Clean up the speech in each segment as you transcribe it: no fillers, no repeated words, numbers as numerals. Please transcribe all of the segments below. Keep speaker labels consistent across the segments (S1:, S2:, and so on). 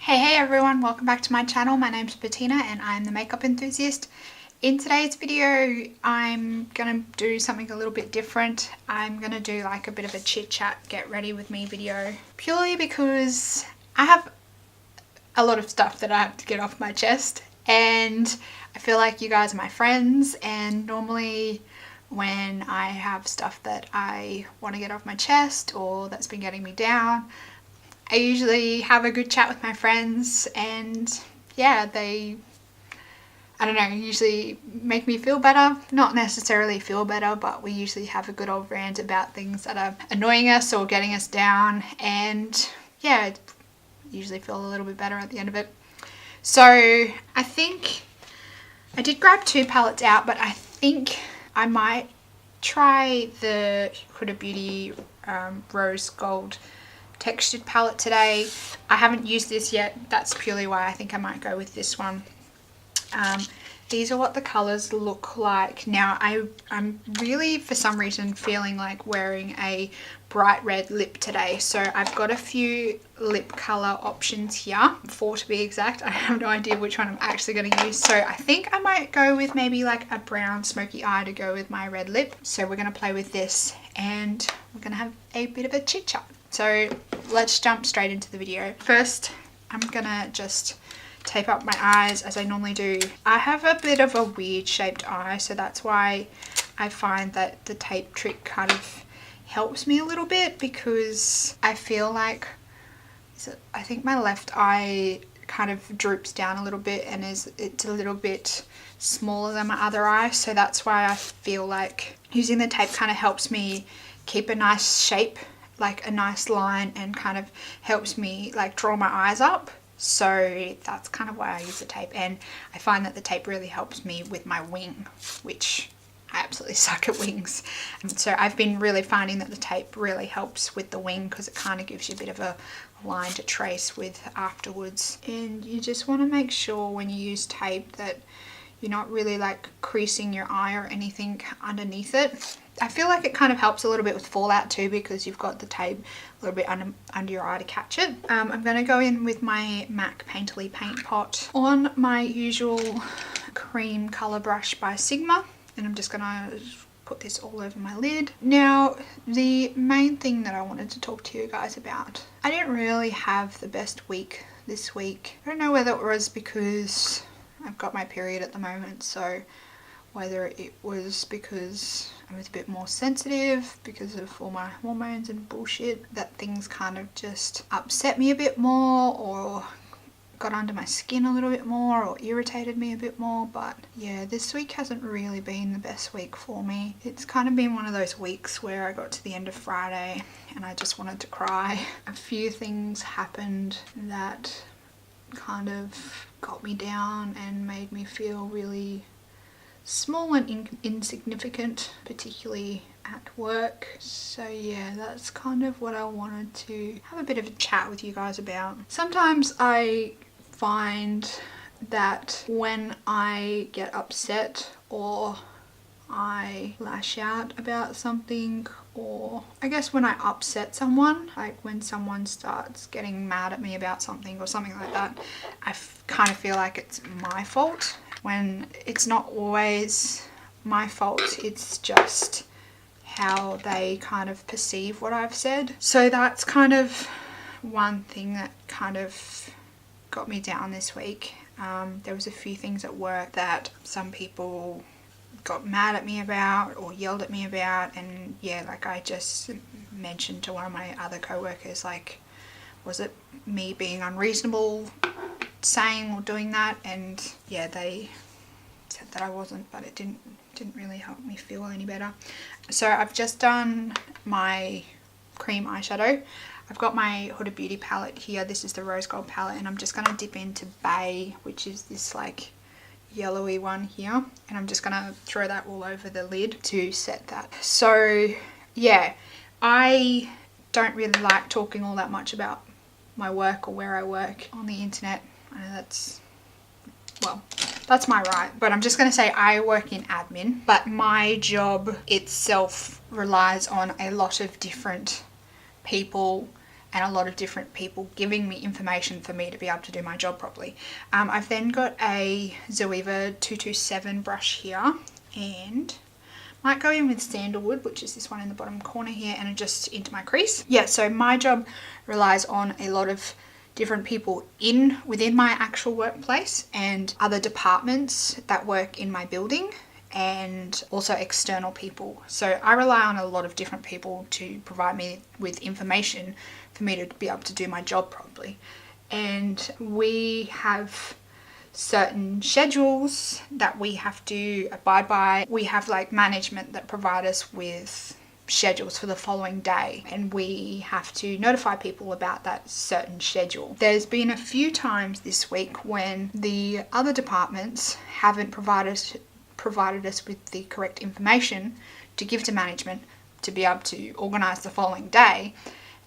S1: Hey everyone, welcome back to my channel. My name's Bettina and I'm the makeup enthusiast. In today's video, I'm gonna do something a little bit different. I'm gonna do like a bit of a chit chat, get ready with me video, purely because I have a lot of stuff that I have to get off my chest and I feel like you guys are my friends, and normally when I have stuff that I want to get off my chest or that's been getting me down, I usually have a good chat with my friends, and yeah, they, I don't know, usually make me feel better. Not necessarily feel better, but we usually have a good old rant about things that are annoying us or getting us down, and yeah, usually feel a little bit better at the end of it. So I think I did grab two palettes out, but I think I might try the Huda Beauty Rose Gold textured palette today. I haven't used this yet. That's purely why I think I might go with this one. These are what the colors look like. Now I'm really for some reason feeling like wearing a bright red lip today, so I've got a few lip color options here, 4 to be exact. I have no idea which one I'm actually going to use, so I think I might go with maybe like a brown smoky eye to go with my red lip. So we're going to play with this and we're going to have a bit of a chit chat. So let's jump straight into the video. First, I'm gonna just tape up my eyes as I normally do. I have a bit of a weird shaped eye, so that's why I find that the tape trick kind of helps me a little bit, because I feel like, I think my left eye kind of droops down a little bit and it's a little bit smaller than my other eye, so that's why I feel like using the tape kind of helps me keep a nice shape, like a nice line, and kind of helps me like draw my eyes up. So that's kind of why I use the tape, and I find that the tape really helps me with my wing, which I absolutely suck at wings. So I've been really finding that the tape really helps with the wing, because it kind of gives you a bit of a line to trace with afterwards. And you just want to make sure when you use tape that you're not really like creasing your eye or anything underneath it. I feel like it kind of helps a little bit with fallout too, because you've got the tape a little bit under your eye to catch it. I'm going to go in with my MAC Painterly Paint Pot on my usual cream colour brush by Sigma, and I'm just going to put this all over my lid. Now, the main thing that I wanted to talk to you guys about, I didn't really have the best week this week. I don't know whether it was because I've got my period at the moment, so whether it was because I was a bit more sensitive because of all my hormones and bullshit, that things kind of just upset me a bit more or got under my skin a little bit more or irritated me a bit more. But yeah, this week hasn't really been the best week for me. It's kind of been one of those weeks where I got to the end of Friday and I just wanted to cry. A few things happened that kind of got me down and made me feel really small and insignificant, particularly at work. So yeah, that's kind of what I wanted to have a bit of a chat with you guys about. Sometimes I find that when I get upset or I lash out about something, or I guess when I upset someone, like when someone starts getting mad at me about something or something like that, I kind of feel like it's my fault, when it's not always my fault. It's just how they kind of perceive what I've said. So that's kind of one thing that kind of got me down this week. There was a few things at work that some people got mad at me about or yelled at me about, and yeah, like I just mentioned to one of my other co-workers, like, was it me being unreasonable saying or doing that? And yeah, they said that I wasn't, but it didn't really help me feel any better. So I've just done my cream eyeshadow. I've got my Huda Beauty palette here. This is the Rose Gold palette, and I'm just going to dip into Bay, which is this like yellowy one here, and I'm just going to throw that all over the lid to set that. So yeah, I don't really like talking all that much about my work or where I work on the internet. I know that's, well, that's my right, but I'm just going to say I work in admin, but my job itself relies on a lot of different people and a lot of different people giving me information for me to be able to do my job properly. I've then got a Zoeva 227 brush here, and might go in with sandalwood, which is this one in the bottom corner here, and just into my crease. Yeah, so my job relies on a lot of different people within my actual workplace and other departments that work in my building, and also external people. So I rely on a lot of different people to provide me with information for me to be able to do my job properly. And we have certain schedules that we have to abide by. We have like management that provide us with schedules for the following day, and we have to notify people about that certain schedule. There's been a few times this week when the other departments haven't provided us with the correct information to give to management to be able to organise the following day.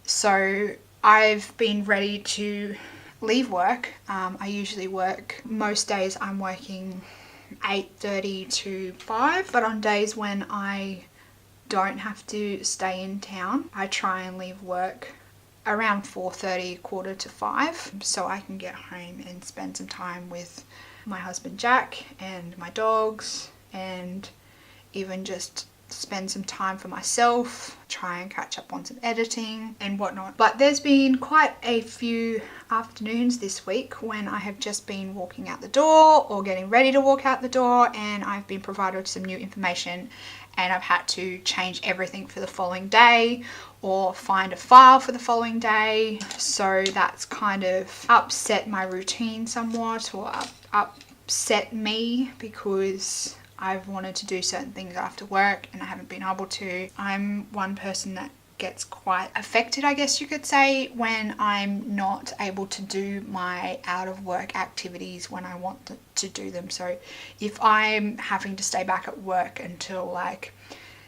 S1: So I've been ready to leave work. I usually work, most days I'm working 8:30 to 5, but on days when I don't have to stay in town, I try and leave work around 4:30, 4:45, so I can get home and spend some time with my husband Jack and my dogs, and even just spend some time for myself, try and catch up on some editing and whatnot. But there's been quite a few afternoons this week when I have just been walking out the door or getting ready to walk out the door, and I've been provided with some new information, and I've had to change everything for the following day or find a file for the following day. So that's kind of upset my routine somewhat, or upset me, because I've wanted to do certain things after work and I haven't been able to. I'm one person that gets quite affected, I guess you could say, when I'm not able to do my out of work activities when I want to do them. So if I'm having to stay back at work until like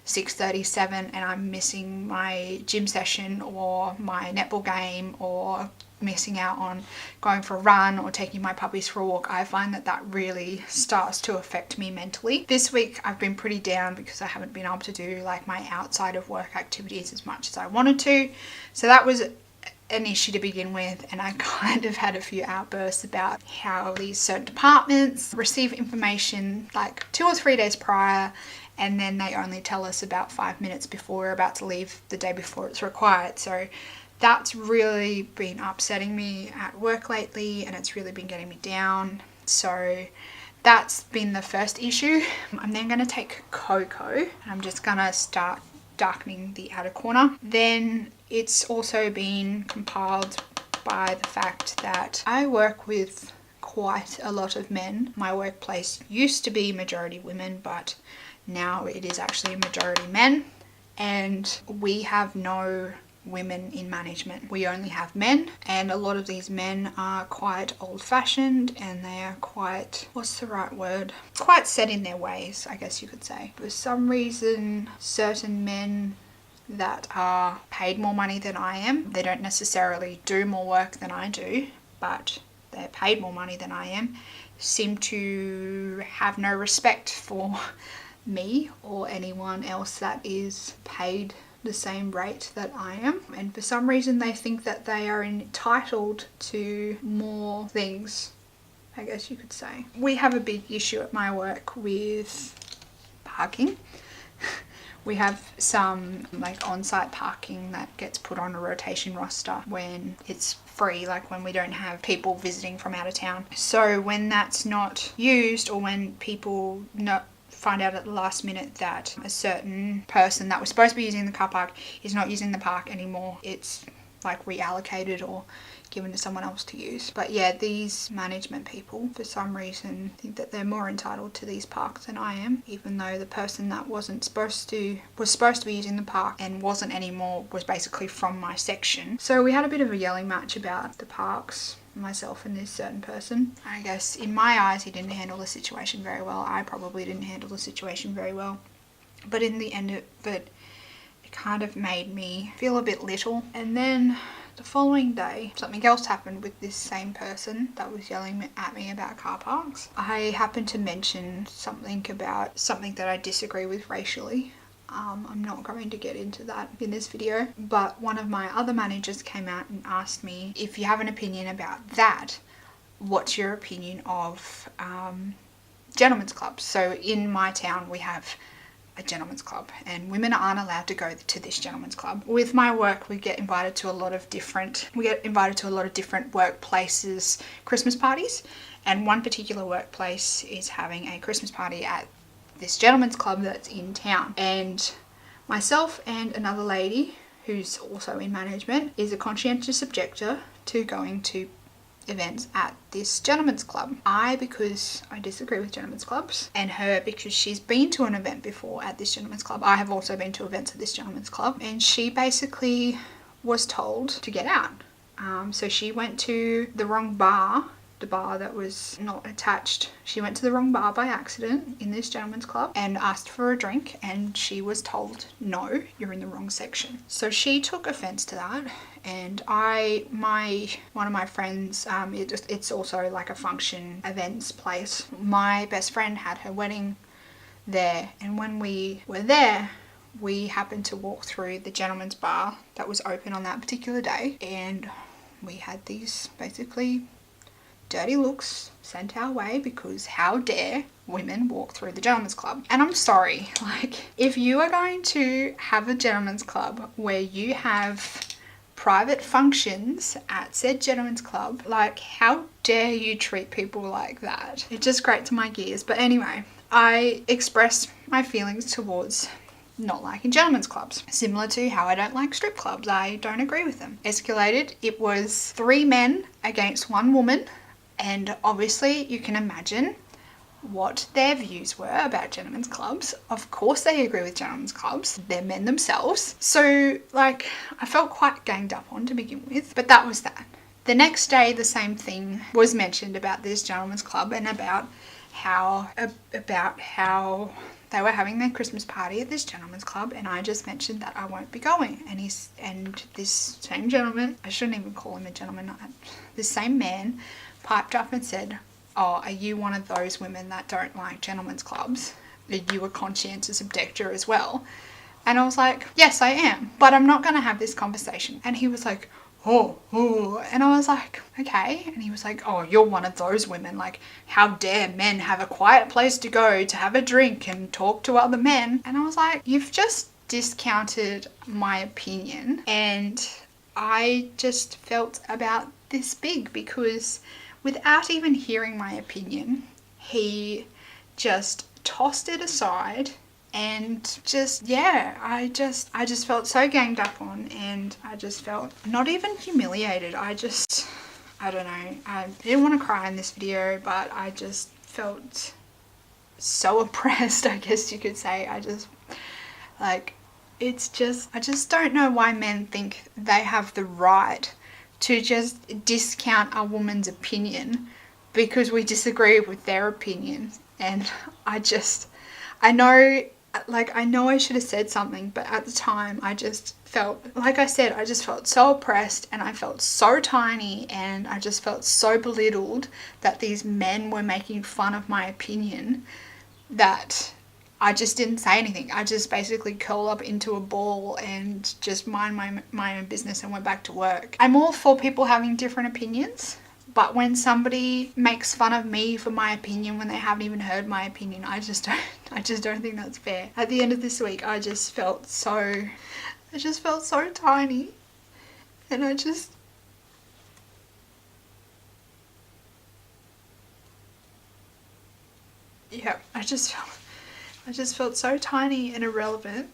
S1: 6:37 and I'm missing my gym session or my netball game, or missing out on going for a run or taking my puppies for a walk, I find that really starts to affect me mentally. This week I've been pretty down because I haven't been able to do like my outside of work activities as much as I wanted to. So that was an issue to begin with, and I kind of had a few outbursts about how these certain departments receive information like 2 or 3 days prior, and then they only tell us about 5 minutes before we're about to leave the day before it's required. So that's really been upsetting me at work lately, and it's really been getting me down. So that's been the first issue. I'm then going to take Cocoa, and I'm just going to start darkening the outer corner. Then it's also been compiled by the fact that I work with quite a lot of men. My workplace used to be majority women, but now it is actually a majority men, and we have no women in management. We only have men, and a lot of these men are quite old-fashioned, and they are quite, what's the right word? Quite set in their ways, I guess you could say. For some reason, certain men that are paid more money than I am, they don't necessarily do more work than I do, but they're paid more money than I am, seem to have no respect for me or anyone else that is paid the same rate that I am, and for some reason they think that they are entitled to more things, I guess you could say. We have a big issue at my work with parking. We have some like on-site parking that gets put on a rotation roster when it's free, like when we don't have people visiting from out of town. So when that's not used, or when people find out at the last minute that a certain person that was supposed to be using the car park is not using the park anymore, it's like reallocated or given to someone else to use. But yeah, these management people for some reason think that they're more entitled to these parks than I am, even though the person that was supposed to be using the park and wasn't anymore was basically from my section. So we had a bit of a yelling match about the parks, myself and this certain person. I guess in my eyes he didn't handle the situation very well. I probably didn't handle the situation very well, but in the end of it kind of made me feel a bit little. And then the following day something else happened with this same person that was yelling at me about car parks. I happened to mention something about something that I disagree with racially I'm not going to get into that in this video, but one of my other managers came out and asked me, if you have an opinion about that, what's your opinion of gentlemen's clubs? So in my town we have a gentlemen's club and women aren't allowed to go to this gentlemen's club. With my work we get invited to a lot of different workplaces Christmas parties, and one particular workplace is having a Christmas party at this gentlemen's club that's in town, and myself and another lady who's also in management is a conscientious objector to going to events at this gentlemen's club. Because I disagree with gentlemen's clubs, and her because she's been to an event before at this gentlemen's club. I have also been to events at this gentlemen's club, and she basically was told to get out. So she went to the wrong bar, the bar that was not attached. She went to the wrong bar by accident in this gentleman's club and asked for a drink, and she was told, no, you're in the wrong section. So she took offense to that, and one of my friends, it's also like a function events place. My best friend had her wedding there, and when we were there, we happened to walk through the gentleman's bar that was open on that particular day, and we had these basically dirty looks sent our way because how dare women walk through the gentleman's club. And I'm sorry, like, if you are going to have a gentleman's club where you have private functions at said gentleman's club, like, how dare you treat people like that? It just grates my gears. But anyway, I expressed my feelings towards not liking gentlemen's clubs, similar to how I don't like strip clubs. I don't agree with them. Escalated. It was 3 men against 1 woman. And obviously you can imagine what their views were about gentlemen's clubs. Of course they agree with gentlemen's clubs. They're men themselves. So, like, I felt quite ganged up on to begin with, but that was that. The next day, the same thing was mentioned about this gentlemen's club and about how they were having their Christmas party at this gentleman's club, and I just mentioned that I won't be going. And this same gentleman, I shouldn't even call him a gentleman, this same man piped up and said, oh, are you one of those women that don't like gentlemen's clubs? Are you a conscientious objector as well? And I was like, yes, I am, but I'm not going to have this conversation. And he was like, oh, and I was like, okay. And he was like, oh, you're one of those women, like, how dare men have a quiet place to go to have a drink and talk to other men? And I was like, you've just discounted my opinion. And I just felt about this big because without even hearing my opinion, he just tossed it aside. And just, yeah, I just felt so ganged up on, and I just felt not even humiliated. I don't know. I didn't want to cry in this video, but I just felt so oppressed, I guess you could say. I just don't know why men think they have the right to just discount a woman's opinion because we disagree with their opinion. And I know I should have said something, but at the time I just felt, like I said, I just felt so oppressed, and I felt so tiny, and I just felt so belittled that these men were making fun of my opinion that I just didn't say anything. I just basically curled up into a ball and just mind my own business and went back to work. I'm all for people having different opinions, but when somebody makes fun of me for my opinion when they haven't even heard my opinion, I just don't think that's fair. At the end of this week, I just felt so tiny, and I just felt so tiny and irrelevant,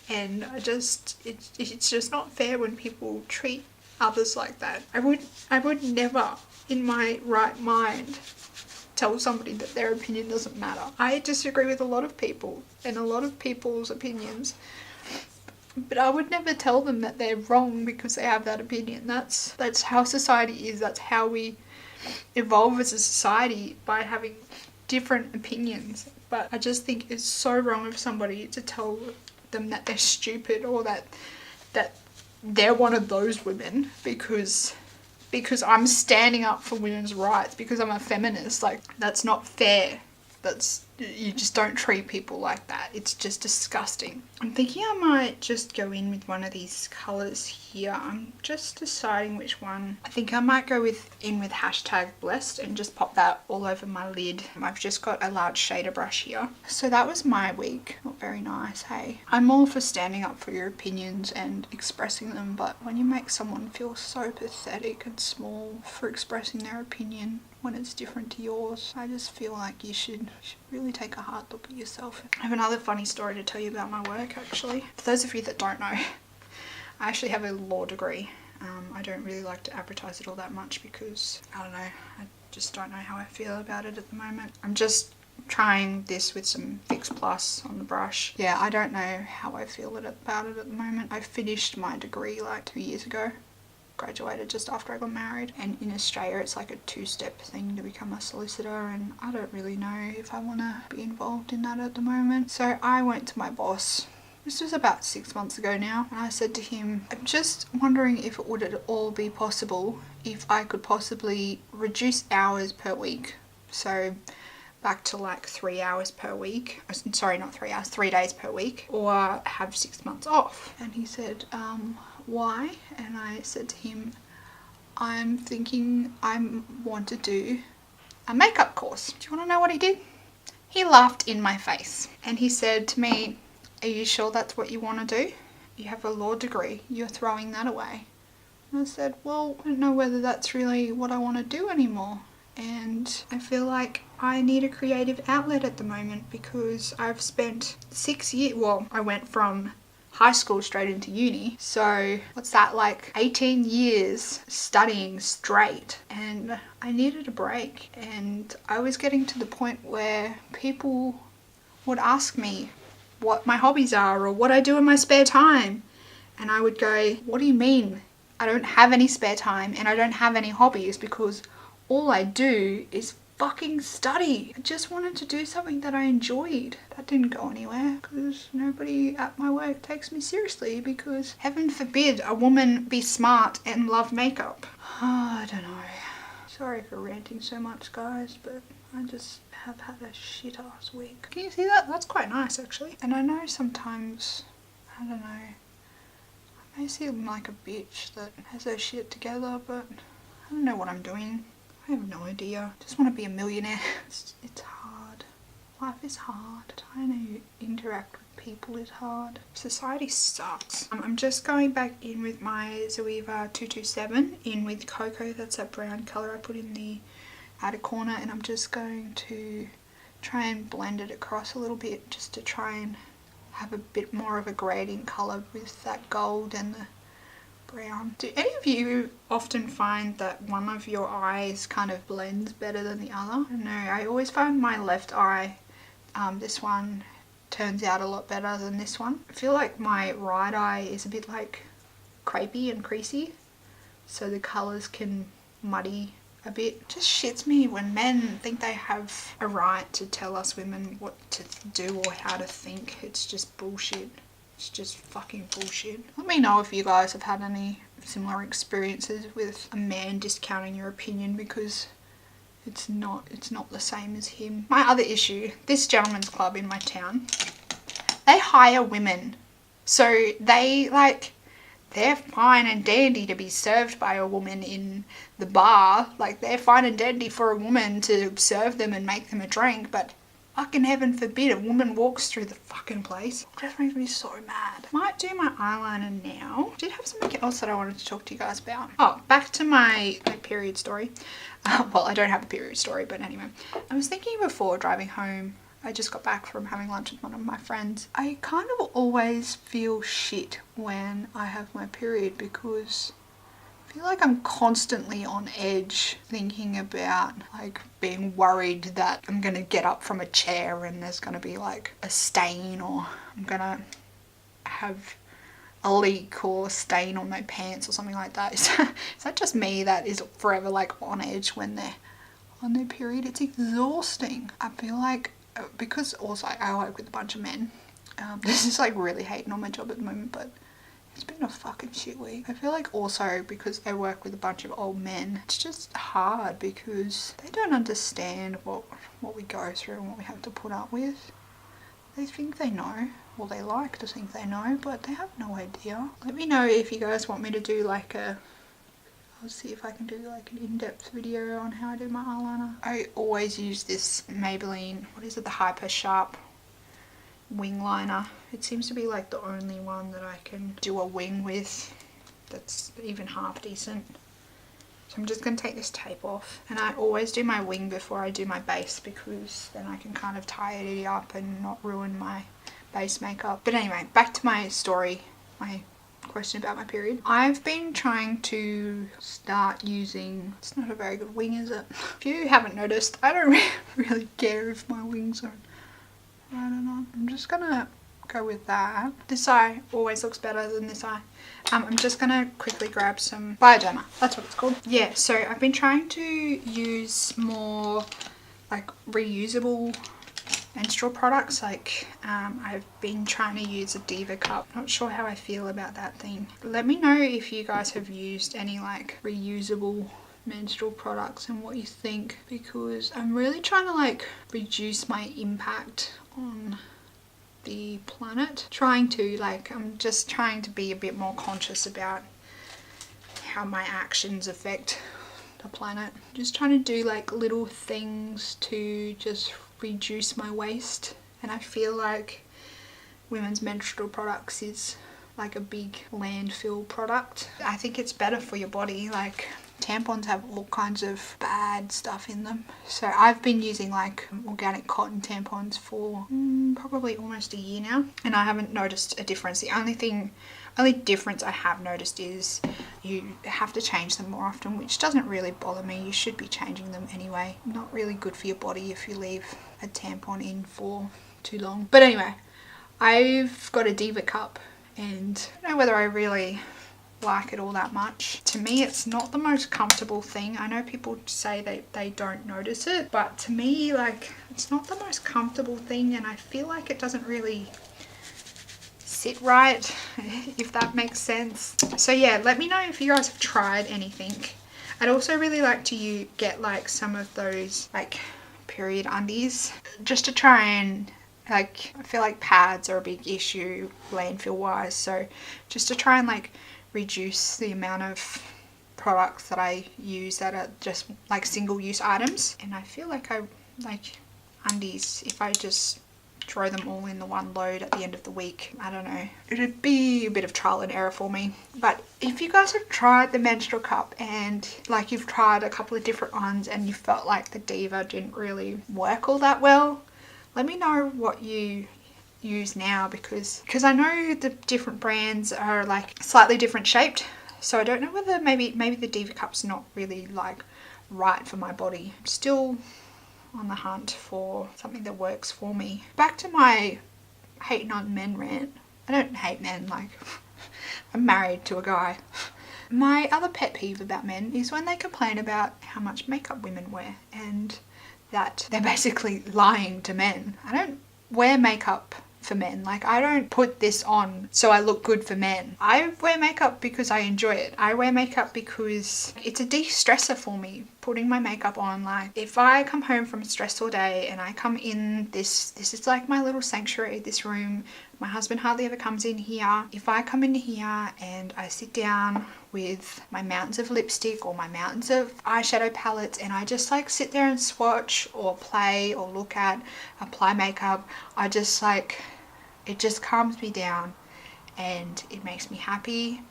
S1: and it's just not fair when people treat others like that. I would never in my right mind tell somebody that their opinion doesn't matter. I disagree with a lot of people and a lot of people's opinions, but I would never tell them that they're wrong because they have that opinion. That's how society is. That's how we evolve as a society, by having different opinions. But I just think it's so wrong of somebody to tell them that they're stupid, or that they're one of those women because I'm standing up for women's rights, because I'm a feminist. Like, that's not fair. That's you just don't treat people like that. It's just disgusting. I'm thinking I might just go in with one of these colours here. I'm just deciding which one. I think I might go in with hashtag blessed and just pop that all over my lid. I've just got a large shader brush here. So that was my week. Not very nice, hey? I'm all for standing up for your opinions and expressing them, but when you make someone feel so pathetic and small for expressing their opinion when it's different to yours, I just feel like you should really take a hard look at yourself. I have another funny story to tell you about my work, actually. For those of you that don't know, I actually have a law degree. I don't really like to advertise it all that much because, I don't know, I just don't know how I feel about it at the moment. I'm just trying this with some Fix Plus on the brush. Yeah, I don't know how I feel about it at the moment. I finished my degree like 2 years ago. Graduated just after I got married, and in Australia it's like a 2-step thing to become a solicitor, and I don't really know if I want to be involved in that at the moment. So I went to my boss, this was about 6 months ago now, and I said to him, I'm just wondering if it would at all be possible if I could possibly reduce hours per week, so back to like 3 hours per week, sorry, not 3 hours, 3 days per week, or have 6 months off. And he said, why? And I said to him, I'm thinking I want to do a makeup course. Do you want to know what he did? He laughed in my face and he said to me, are you sure that's what you want to do? You have a law degree, you're throwing that away. And I said, well, I don't know whether that's really what I want to do anymore. And I feel like I need a creative outlet at the moment because I've spent 6 years, well, I went from high school straight into uni, so what's that, like 18 years studying straight, and I needed a break. And I was getting to the point where people would ask me what my hobbies are or what I do in my spare time, and I would go, what do you mean I don't have any spare time and I don't have any hobbies? Because all I do is fucking study. I just wanted to do something that I enjoyed. That didn't go anywhere because nobody at my work takes me seriously, because heaven forbid a woman be smart and love makeup. I don't know. Sorry for ranting so much, guys, but I just have had a shit ass week. Can you see that? That's quite nice actually. And I know sometimes, I don't know, I may seem like a bitch that has her shit together, but I don't know what I'm doing. I have no idea. I just want to be a millionaire. It's hard. Life is hard. Trying to interact with people is hard. Society sucks. I'm just going back in with my Zoeva 227 in with Cocoa. That's that brown colour I put in the outer corner, and I'm just going to try and blend it across a little bit just to try and have a bit more of a gradient colour with that gold and the brown. Do any of you often find that one of your eyes kind of blends better than the other? I don't know, I always find my left eye, this one turns out a lot better than this one. I feel like my right eye is a bit like crepey and creasy, so the colours can muddy a bit. It just shits me when men think they have a right to tell us women what to do or how to think. It's just bullshit. It's just fucking bullshit. Let me know if you guys have had any similar experiences with a man discounting your opinion, because it's not the same as him. My other issue, this gentleman's club in my town, they hire women. So they're fine and dandy to be served by a woman in the bar. Like, they're fine and dandy for a woman to serve them and make them a drink, but fucking heaven forbid a woman walks through the fucking place. It just makes me so mad. Might do my eyeliner now. I did have something else that I wanted to talk to you guys about. Oh, back to my period story. Well, I don't have a period story, but anyway. I was thinking before driving home, I just got back from having lunch with one of my friends. I kind of always feel shit when I have my period, because I feel like I'm constantly on edge, thinking about like being worried that I'm gonna get up from a chair and there's gonna be like a stain, or I'm gonna have a leak or a stain on my pants or something like that. Is that just me that is forever like on edge when they're on their period? It's exhausting. I feel like, because also I work with a bunch of men, this is like really hating on my job at the moment, but It's been a fucking shit week. I feel like also because I work with a bunch of old men, it's just hard because they don't understand what we go through and what we have to put up with. They think they know, or they like to think they know, but they have no idea. Let me know if you guys want me to do like I'll see if I can do like an in-depth video on how I do my eyeliner. I always use this Maybelline, what is it, the Hyper Sharp wing liner. It seems to be like the only one that I can do a wing with that's even half decent. So I'm just going to take this tape off, and I always do my wing before I do my base because then I can kind of tie it up and not ruin my base makeup. But anyway, back to my story, my question about my period. I've been trying to start using, it's not a very good wing, is it? If you haven't noticed, I don't really care if my wings are right or not. I'm just gonna go with that. This eye always looks better than this eye. I'm just gonna quickly grab some Bioderma, that's what it's called. Yeah, so I've been trying to use more like reusable menstrual products. Like I've been trying to use a Diva cup. Not sure how I feel about that thing. Let me know if you guys have used any like reusable menstrual products and what you think, because I'm really trying to like reduce my impact on the planet. I'm just trying to be a bit more conscious about how my actions affect the planet. Just trying to do like little things to just reduce my waste, and I feel like women's menstrual products is like a big landfill product. I think it's better for your body. Like tampons have all kinds of bad stuff in them, so I've been using like organic cotton tampons for probably almost a year now, and I haven't noticed a difference. The only difference I have noticed is you have to change them more often, which doesn't really bother me. You should be changing them anyway. Not really good for your body if you leave a tampon in for too long. But anyway, I've got a Diva cup, and I don't know whether I really like it all that much. To me, it's not the most comfortable thing. I know people say they don't notice it, but to me, like, it's not the most comfortable thing, and I feel like it doesn't really sit right, if that makes sense. So yeah, let me know if you guys have tried anything. I'd also really like to get like some of those like period undies, just to try and like, I feel like pads are a big issue landfill wise, so just to try and like reduce the amount of products that I use that are just like single-use items. And I feel like I like undies, if I just throw them all in the one load at the end of the week, I don't know, it'd be a bit of trial and error for me. But if you guys have tried the menstrual cup and like you've tried a couple of different ones and you felt like the Diva didn't really work all that well, let me know what you use now, because I know the different brands are like slightly different shaped, so I don't know whether maybe the Diva cup's not really like right for my body. I'm still on the hunt for something that works for me. Back to my hating on men rant. I don't hate men, like I'm married to a guy. My other pet peeve about men is when they complain about how much makeup women wear and that they're basically lying to men. I don't wear makeup for men. Like, I don't put this on so I look good for men. I wear makeup because I enjoy it. I wear makeup because it's a de-stressor for me, putting my makeup on. Like, if I come home from a stressful day and I come in, this is like my little sanctuary, this room. My husband hardly ever comes in here. If I come in here and I sit down with my mountains of lipstick or my mountains of eyeshadow palettes and I just like sit there and swatch or play or look at, apply makeup, I just like, it just calms me down and it makes me happy,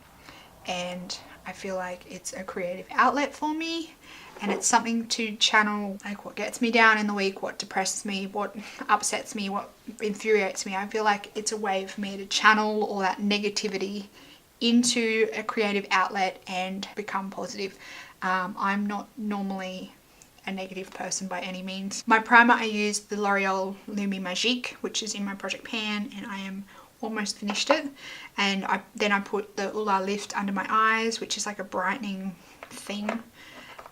S1: and I feel like it's a creative outlet for me, and it's something to channel like what gets me down in the week, what depresses me, what upsets me, what infuriates me. I feel like it's a way for me to channel all that negativity into a creative outlet and become positive. I'm not normally a negative person by any means. My primer, I use the L'Oreal Lumi Magique, which is in my project pan, and I am almost finished it. And then I put the Ula Lift under my eyes, which is like a brightening thing.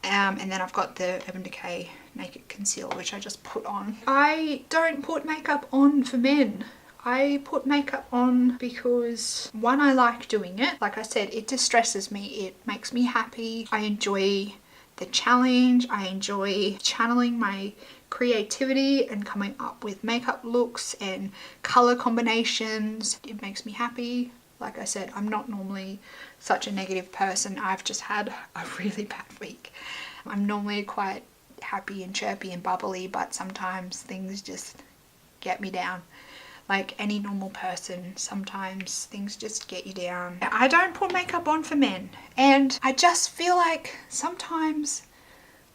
S1: And then I've got the Urban Decay Naked Concealer, which I just put on. I don't put makeup on for men. I put makeup on because one, I like doing it. Like I said, it distresses me. It makes me happy. I enjoy the challenge. I enjoy channeling my creativity and coming up with makeup looks and color combinations. It makes me happy. Like I said, I'm not normally such a negative person. I've just had a really bad week. I'm normally quite happy and chirpy and bubbly, but sometimes things just get me down. Like any normal person, sometimes things just get you down. I don't put makeup on for men, and I just feel like sometimes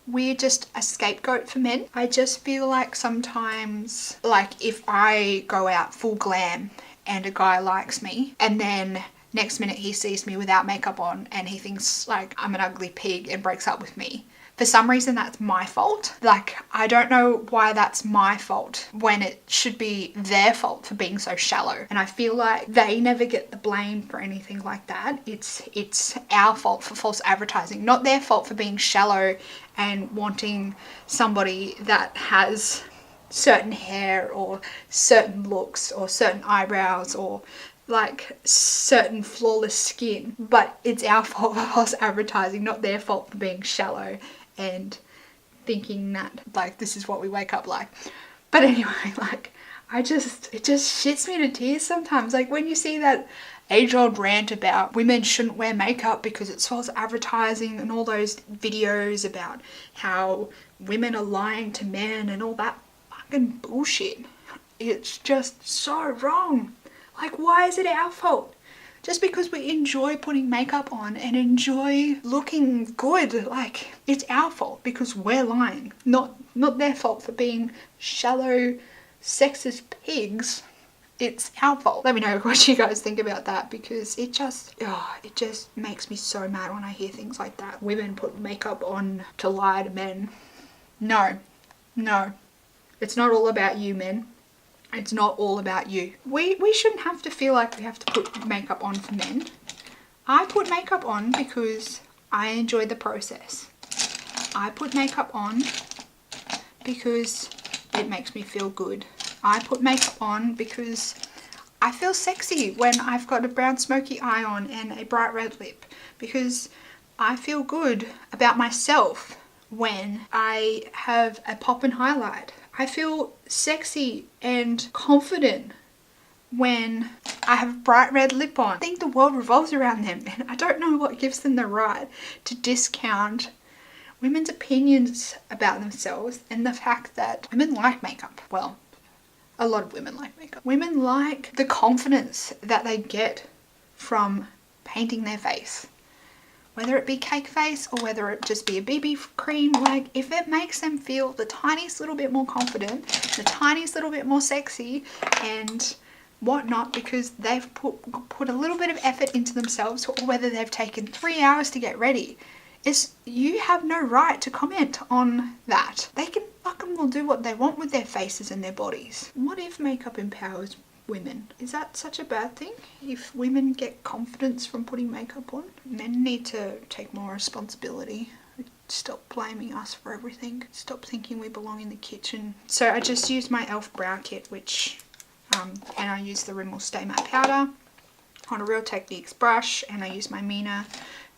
S1: we're just a scapegoat for men. I just feel like sometimes, like if I go out full glam and a guy likes me, and then next minute he sees me without makeup on and he thinks like I'm an ugly pig and breaks up with me. For some reason that's my fault. Like, I don't know why that's my fault when it should be their fault for being so shallow. And I feel like they never get the blame for anything like that. It's our fault for false advertising, not their fault for being shallow and wanting somebody that has certain hair or certain looks or certain eyebrows or like certain flawless skin. But it's our fault for false advertising, not their fault for being shallow and thinking that like this is what we wake up like. But anyway, like it just shits me to tears sometimes. Like when you see that age-old rant about women shouldn't wear makeup because it's false advertising and all those videos about how women are lying to men and all that fucking bullshit. It's just so wrong. Like, why is it our fault? Just because we enjoy putting makeup on and enjoy looking good, like it's our fault because we're lying. Not their fault for being shallow, sexist pigs. It's our fault. Let me know what you guys think about that, because it just makes me so mad when I hear things like that. Women put makeup on to lie to men. No. It's not all about you, men. It's not all about you. We shouldn't have to feel like we have to put makeup on for men. I put makeup on because I enjoy the process. I put makeup on because it makes me feel good. I put makeup on because I feel sexy when I've got a brown smoky eye on and a bright red lip. Because I feel good about myself when I have a pop and highlight. I feel sexy and confident when I have a bright red lip on. I think the world revolves around them, and I don't know what gives them the right to discount women's opinions about themselves and the fact that women like makeup. Well, a lot of women like makeup. Women like the confidence that they get from painting their face. Whether it be cake face or whether it just be a BB cream, like if it makes them feel the tiniest little bit more confident, the tiniest little bit more sexy and whatnot, because they've put a little bit of effort into themselves, or whether they've taken 3 hours to get ready, you have no right to comment on that. They can fucking will do what they want with their faces and their bodies. What if makeup empowers women? Is that such a bad thing? If women get confidence from putting makeup on? Men need to take more responsibility. Stop blaming us for everything. Stop thinking we belong in the kitchen. So I just used my e.l.f. brow kit, which and I used the Rimmel Stay Matte powder on a Real Techniques brush, and I used my Mina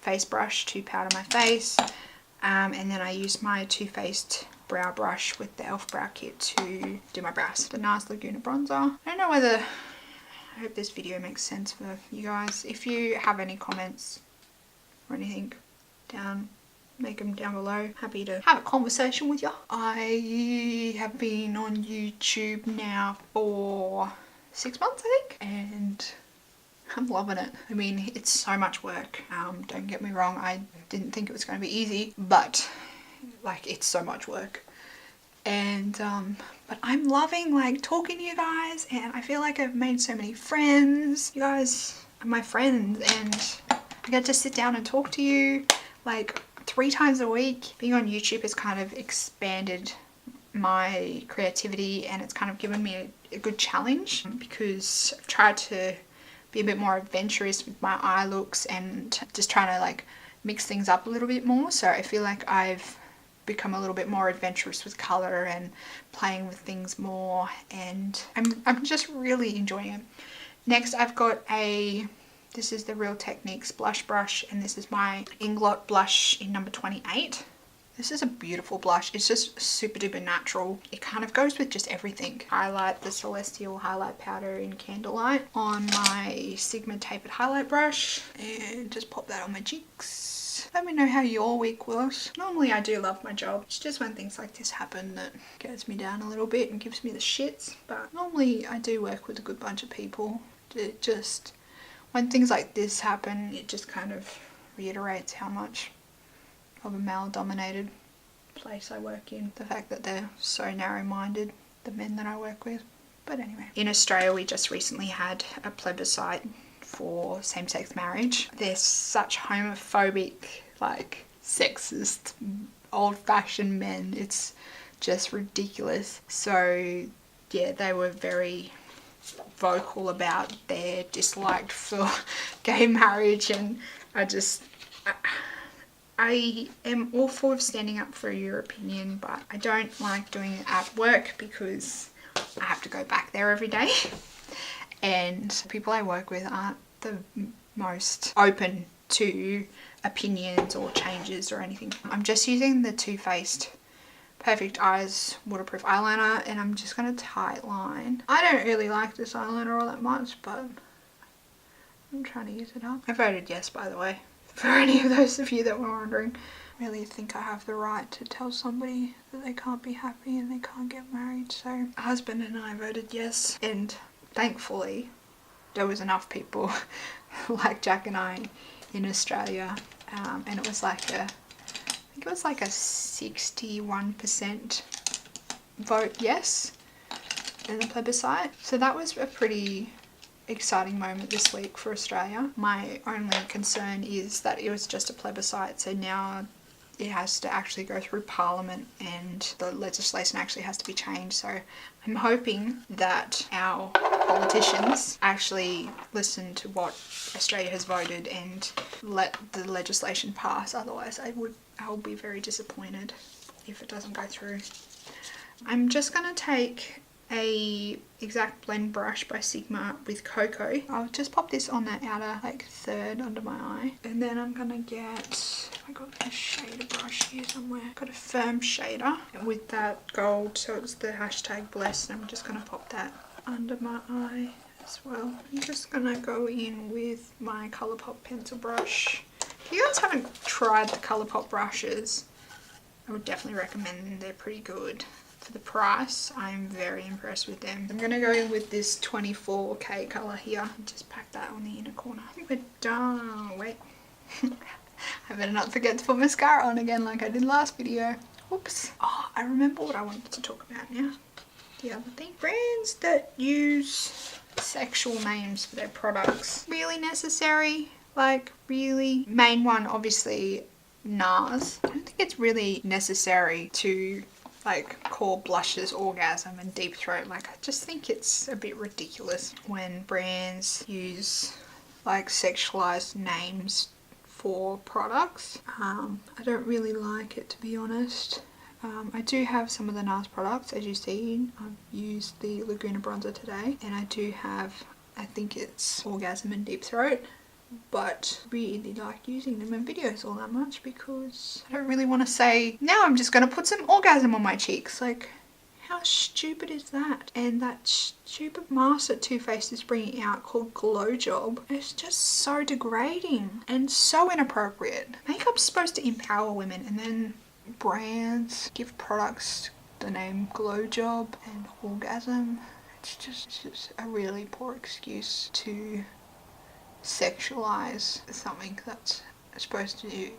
S1: face brush to powder my face, and then I used my Too Faced brow brush with the e.l.f. brow kit to do my brows. The NARS Laguna bronzer. I don't know whether, I hope this video makes sense for you guys. If you have any comments or anything, make them down below. Happy to have a conversation with you. I have been on YouTube now for 6 months, I think, and I'm loving it. I mean, it's so much work. Don't get me wrong, I didn't think it was going to be easy, but like it's so much work. And but I'm loving like talking to you guys, and I feel like I've made so many friends. You guys are my friends, and I get to sit down and talk to you like 3 times a week. Being on YouTube has kind of expanded my creativity, and it's kind of given me a good challenge, because I've tried to be a bit more adventurous with my eye looks and just trying to like mix things up a little bit more. So I feel like I've become a little bit more adventurous with color and playing with things more, and I'm just really enjoying it. Next I've got this is the Real Techniques blush brush, and this is my Inglot blush in number 28. This is a beautiful blush. It's just super duper natural. It kind of goes with just everything. Highlight the Celestial highlight powder in Candlelight on my Sigma tapered highlight brush and just pop that on my cheeks. Let me know how your week was. Normally I do love my job. It's just when things like this happen that gets me down a little bit and gives me the shits. But normally I do work with a good bunch of people. It just, when things like this happen, it just kind of reiterates how much of a male-dominated place I work in. The fact that they're so narrow-minded, the men that I work with. But anyway. In Australia, we just recently had a plebiscite for same-sex marriage. There's such homophobic, like, sexist, old-fashioned men. It's just ridiculous. So, yeah, they were very vocal about their dislike for gay marriage, and I am all for standing up for your opinion, but I don't like doing it at work because I have to go back there every day, and people I work with aren't the most open to opinions or changes or anything. I'm just using the Too Faced Perfect Eyes waterproof eyeliner, and I'm just going to tight line. I don't really like this eyeliner all that much, but I'm trying to use it up. I voted yes, by the way. For any of those of you that were wondering, I really think I have the right to tell somebody that they can't be happy and they can't get married. So my husband and I voted yes, and thankfully there was enough people like Jack and I in Australia, and it was like I think it was like a 61% vote yes in the plebiscite. So that was a pretty exciting moment this week for Australia. My only concern is that it was just a plebiscite, so now it has to actually go through Parliament and the legislation actually has to be changed. So I'm hoping that our politicians actually listen to what Australia has voted and let the legislation pass. Otherwise I'll be very disappointed if it doesn't go through. I'm just going to take a Exact Blend brush by Sigma with Cocoa. I'll just pop this on the outer like third under my eye, and then I'm gonna get, I got a shader brush here somewhere, got a firm shader with that gold, so it's the hashtag blessed, and I'm just gonna pop that under my eye as well. I'm just gonna go in with my Colourpop pencil brush. If you guys haven't tried the Colourpop brushes, I would definitely recommend them. They're pretty good. For the price, I'm very impressed with them. I'm going to go in with this 24K colour here. Just pack that on the inner corner. I think we're done. Wait. I better not forget to put mascara on again like I did last video. Whoops. Oh, I remember what I wanted to talk about now. The other thing. Brands that use sexual names for their products. Really necessary? Like, really? Main one, obviously, NARS. I don't think it's really necessary to like call blushes orgasm and deep throat. Like, I just think it's a bit ridiculous when brands use like sexualized names for products. I don't really like it, to be honest. I do have some of the NARS products, as you see. I've used the Laguna bronzer today, and I do have, I think it's orgasm and deep throat, but really like using them in videos all that much because I don't really want to say, now I'm just going to put some orgasm on my cheeks. Like, how stupid is that? And that stupid mask that Too Faced is bringing out called Glow Job is just so degrading and so inappropriate. Makeup's supposed to empower women, and then brands give products the name Glow Job and orgasm. It's just a really poor excuse to sexualize something that's supposed to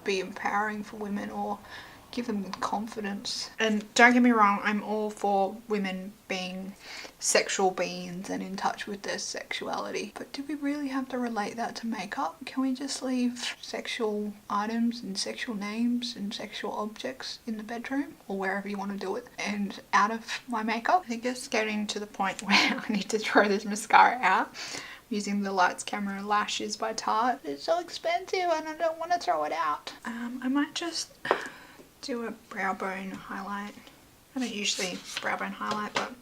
S1: be empowering for women or give them confidence. And don't get me wrong, I'm all for women being sexual beings and in touch with their sexuality, but do we really have to relate that to makeup? Can we just leave sexual items and sexual names and sexual objects in the bedroom or wherever you want to do it and out of my makeup? I think it's getting to the point where I need to throw this mascara out. Using the Lights, Camera and Lashes by Tarte. It's so expensive and I don't want to throw it out. I might just do a brow bone highlight. I don't usually brow bone highlight, but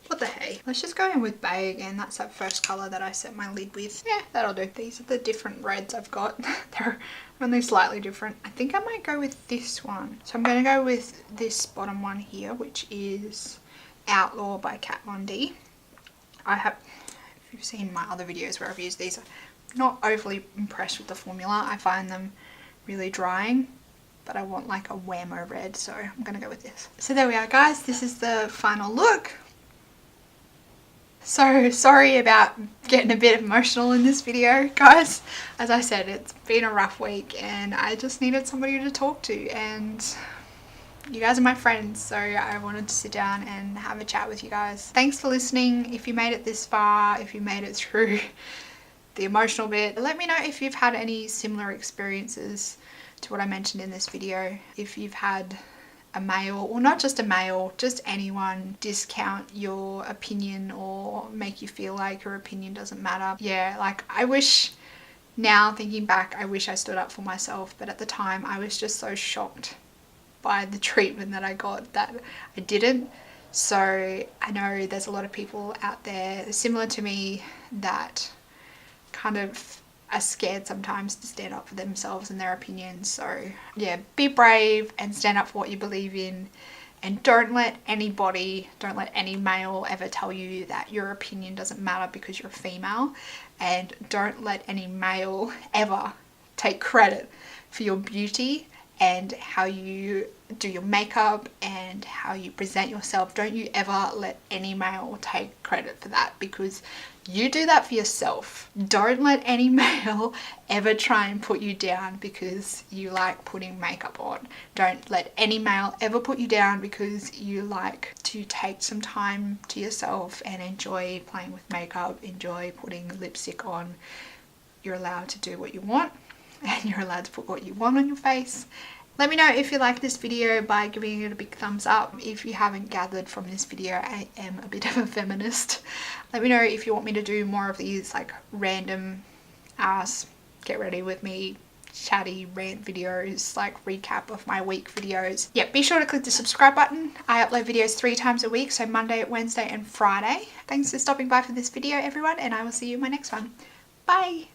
S1: what the hey. Let's just go in with Bay again. That's that first colour that I set my lid with. Yeah, that'll do. These are the different reds I've got. They're only slightly different. I think I might go with this one. So I'm going to go with this bottom one here, which is Outlaw by Kat Von D. If you've seen my other videos where I've used these, I'm not overly impressed with the formula. I find them really drying, but I want like a whammo red, so I'm going to go with this. So there we are, guys. This is the final look. So sorry about getting a bit emotional in this video, guys. As I said, it's been a rough week and I just needed somebody to talk to, and you guys are my friends, so I wanted to sit down and have a chat with you guys. Thanks for listening. If you made it this far, if you made it through the emotional bit, let me know if you've had any similar experiences to what I mentioned in this video. If you've had a male, or not just a male, just anyone discount your opinion or make you feel like your opinion doesn't matter. Yeah, like I wish, now thinking back, I wish I stood up for myself, but at the time I was just so shocked by the treatment that I got that I didn't. So I know there's a lot of people out there similar to me that kind of are scared sometimes to stand up for themselves and their opinions. So yeah, be brave and stand up for what you believe in, and don't let any male ever tell you that your opinion doesn't matter because you're a female, and don't let any male ever take credit for your beauty and how you do your makeup and how you present yourself. Don't you ever let any male take credit for that, because you do that for yourself. Don't let any male ever try and put you down because you like putting makeup on. Don't let any male ever put you down because you like to take some time to yourself and enjoy playing with makeup, enjoy putting lipstick on. You're allowed to do what you want, and you're allowed to put what you want on your face. Let me know if you like this video by giving it a big thumbs up. If you haven't gathered from this video, I am a bit of a feminist. Let me know if you want me to do more of these like random ass get ready with me chatty rant videos, like recap of my week videos. Yeah, be sure to click the subscribe button. I upload videos 3 times a week, so Monday, Wednesday and Friday. Thanks for stopping by for this video, everyone, and I will see you in my next one. Bye!